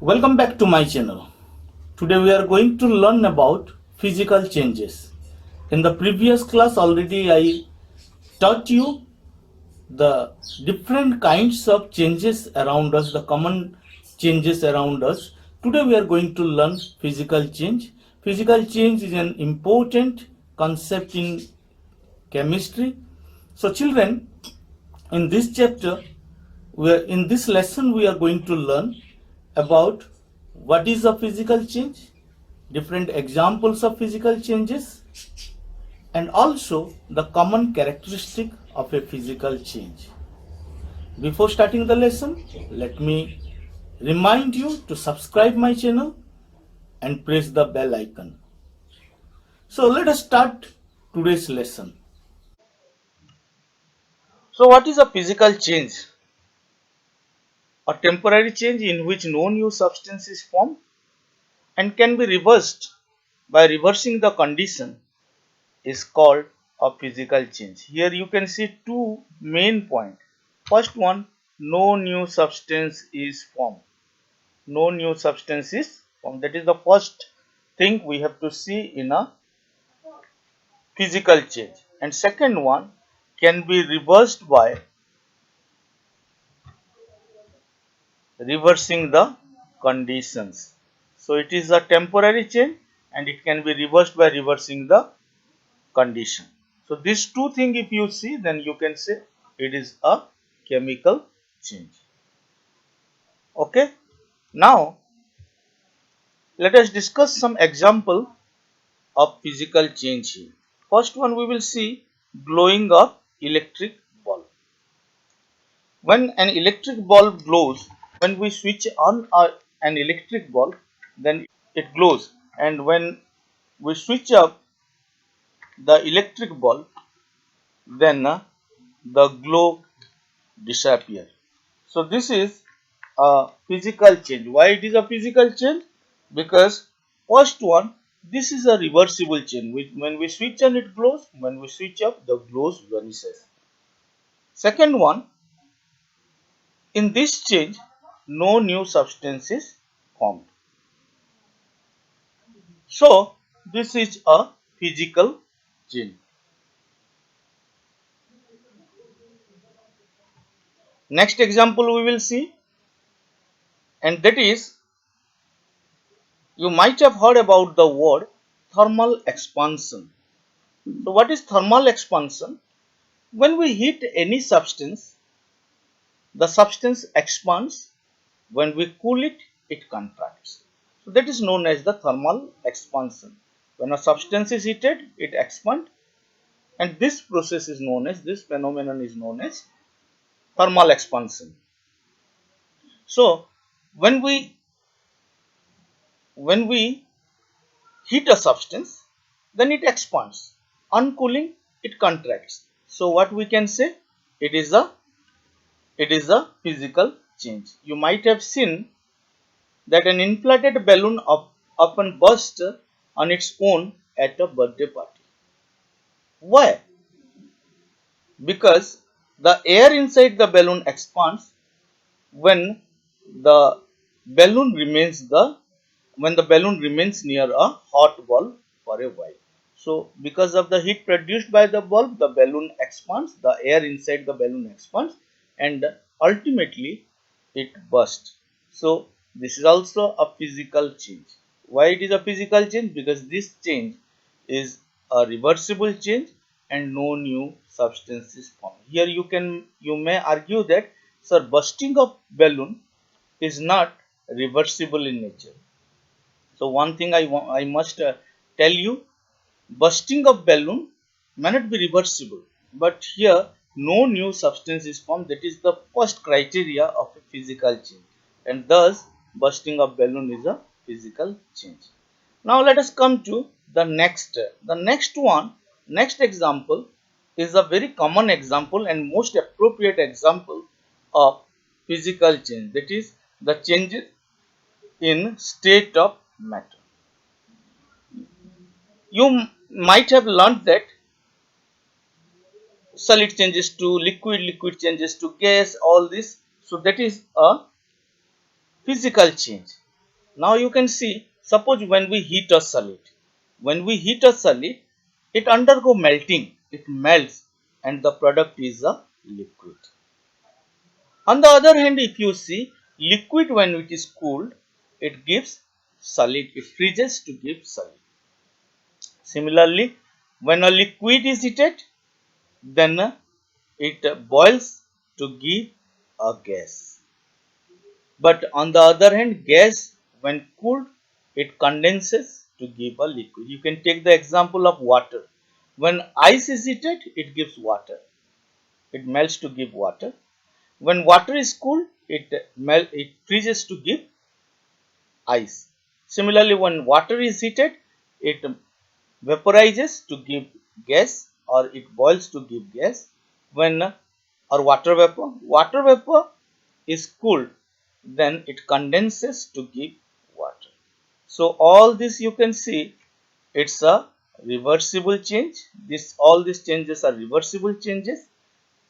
Welcome back to my channel. Today we are going to learn about physical changes. In the previous class already I taught you the different kinds of changes around us, the common changes around us. Today we are going to learn physical change. Physical change is an important concept in chemistry. So children, in this chapter, in this lesson we are going to learn about what is a physical change, different examples of physical changes, and also the common characteristic of a physical change. Before starting the lesson, let me remind you to subscribe my channel and press the bell icon. So let us start today's lesson. So what is a physical change? A temporary change in which no new substance is formed and can be reversed by reversing the condition is called a physical change. Here you can see two main points. First one, no new substance is formed. No new substance is formed. That is the first thing we have to see in a physical change. And second one, can be reversed by reversing the conditions. So it is a temporary change and it can be reversed by reversing the condition. So these two things if you see, then you can say it is a chemical change. Okay. Now let us discuss some example of physical change here. First one we will see glowing of electric bulb. When an electric bulb glows, when we switch on an electric bulb, then it glows, and when we switch up the electric bulb, then the glow disappear. So this is a physical change. Why it is a physical change? Because first one, this is a reversible change. When we switch on it glows, when we switch up the glows vanishes. Second one, in this change, no new substance is formed. So this is a physical change. Next example we will see, and that is, you might have heard about the word thermal expansion. So what is thermal expansion? When we heat any substance, the substance expands. When we cool it, it contracts. So that is known as the thermal expansion. When a substance is heated, it expands, and this process is known as, this phenomenon is known as thermal expansion. So when we heat a substance, then it expands. On cooling, it contracts. So what we can say, it is a physical change. You might have seen that an inflated balloon often bursts on its own at a birthday party. Why? Because the air inside the balloon expands when the balloon remains near a hot bulb for a while. So because of the heat produced by the bulb, the balloon expands, the air inside the balloon expands, and ultimately it bursts. So this is also a physical change. Why it is a physical change? Because this change is a reversible change and no new substance is formed. Here you may argue that, sir, bursting of balloon is not reversible in nature. So one thing I must tell you, bursting of balloon may not be reversible, but here no new substance is formed. That is the first criteria of a physical change, and thus bursting of balloon is a physical change. Now let us come to the next. The next one, next example is a very common example and most appropriate example of physical change. That is the change in state of matter. You might have learned that solid changes to liquid, liquid changes to gas, all this. So that is a physical change. Now you can see, suppose when we heat a solid, it undergo melting, it melts and the product is a liquid. On the other hand, if you see liquid when it is cooled, it gives solid, it freezes to give solid. Similarly, when a liquid is heated, then it boils to give a gas. But on the other hand, gas when cooled, it condenses to give a liquid. You can take the example of water. When ice is heated, it gives water. It melts to give water. When water is cooled, it freezes to give ice. Similarly, when water is heated, it vaporizes to give gas or it boils to give gas. When or water vapor is cooled, then it condenses to give water. So all this you can see, it's a reversible change. This all these changes are reversible changes,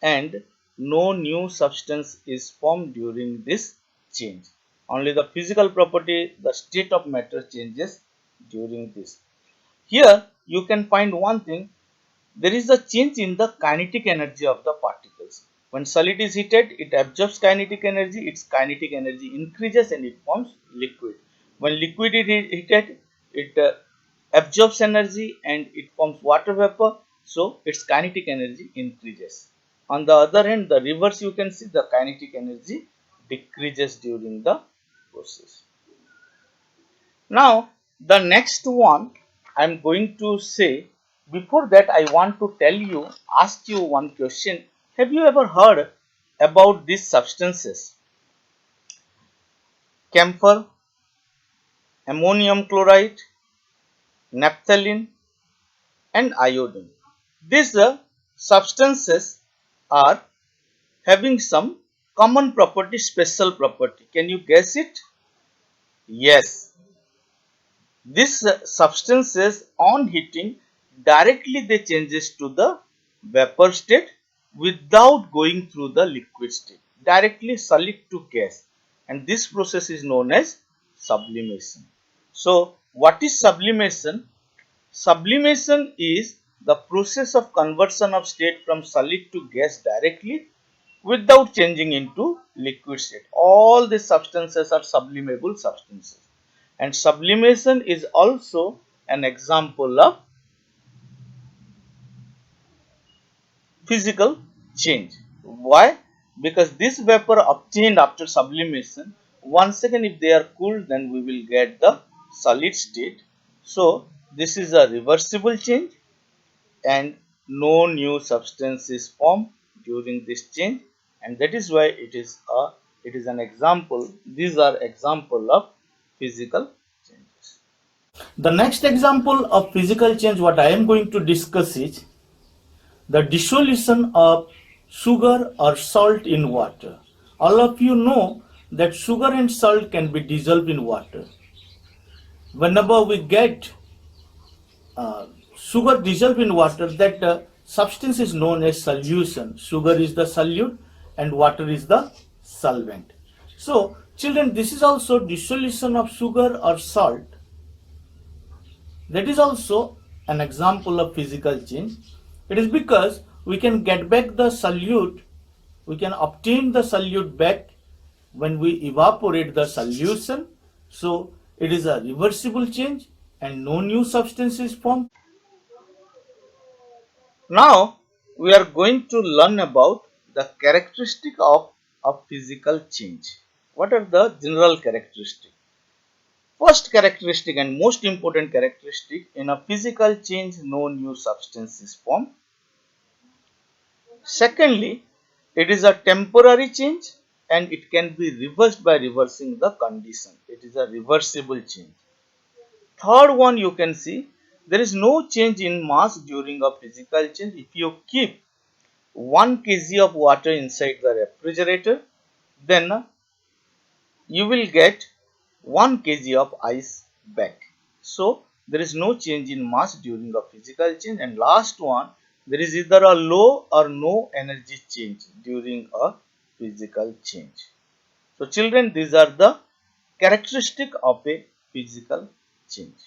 and no new substance is formed during this change. Only the physical property, the state of matter changes during this. Here you can find one thing, there is a change in the kinetic energy of the particles. When solid is heated, it absorbs kinetic energy, its kinetic energy increases and it forms liquid. When liquid is heated, it absorbs energy and it forms water vapor, so its kinetic energy increases. On the other hand, the reverse, you can see the kinetic energy decreases during the process. Now, the next one I'm going to say, before that, I want to ask you one question. Have you ever heard about these substances? Camphor, ammonium chloride, naphthalene, and iodine. These substances are having some common property, special property. Can you guess it? Yes, these substances on heating directly they changes to the vapor state without going through the liquid state, directly solid to gas, and this process is known as sublimation. So what is sublimation? Sublimation is the process of conversion of state from solid to gas directly without changing into liquid state. All these substances are sublimable substances, and sublimation is also an example of physical change. Why? Because this vapor obtained after sublimation, once again if they are cooled, then we will get the solid state. So this is a reversible change, and no new substance is formed during this change, and that is why it is an example. These are example of physical changes. The next example of physical change what I am going to discuss is the dissolution of sugar or salt in water. All of you know that sugar and salt can be dissolved in water. Whenever we get uh, sugar dissolved in water, that substance is known as solution. Sugar is the solute and water is the solvent. So, children, this is also dissolution of sugar or salt. That is also an example of physical change. It is because we can get back the solute, we can obtain the solute back when we evaporate the solution. So, it is a reversible change and no new substance is formed. Now we are going to learn about the characteristic of a physical change. What are the general characteristics? First characteristic and most important characteristic, in a physical change no new substance is formed. Secondly, it is a temporary change and it can be reversed by reversing the condition. It is a reversible change. Third one, you can see there is no change in mass during a physical change. If you keep 1 kg of water inside the refrigerator, then you will get 1 kg of ice back. So there is no change in mass during a physical change. And last one, there is either a low or no energy change during a physical change. So children, these are the characteristic of a physical change.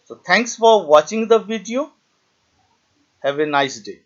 So thanks for watching the video. Have a nice day.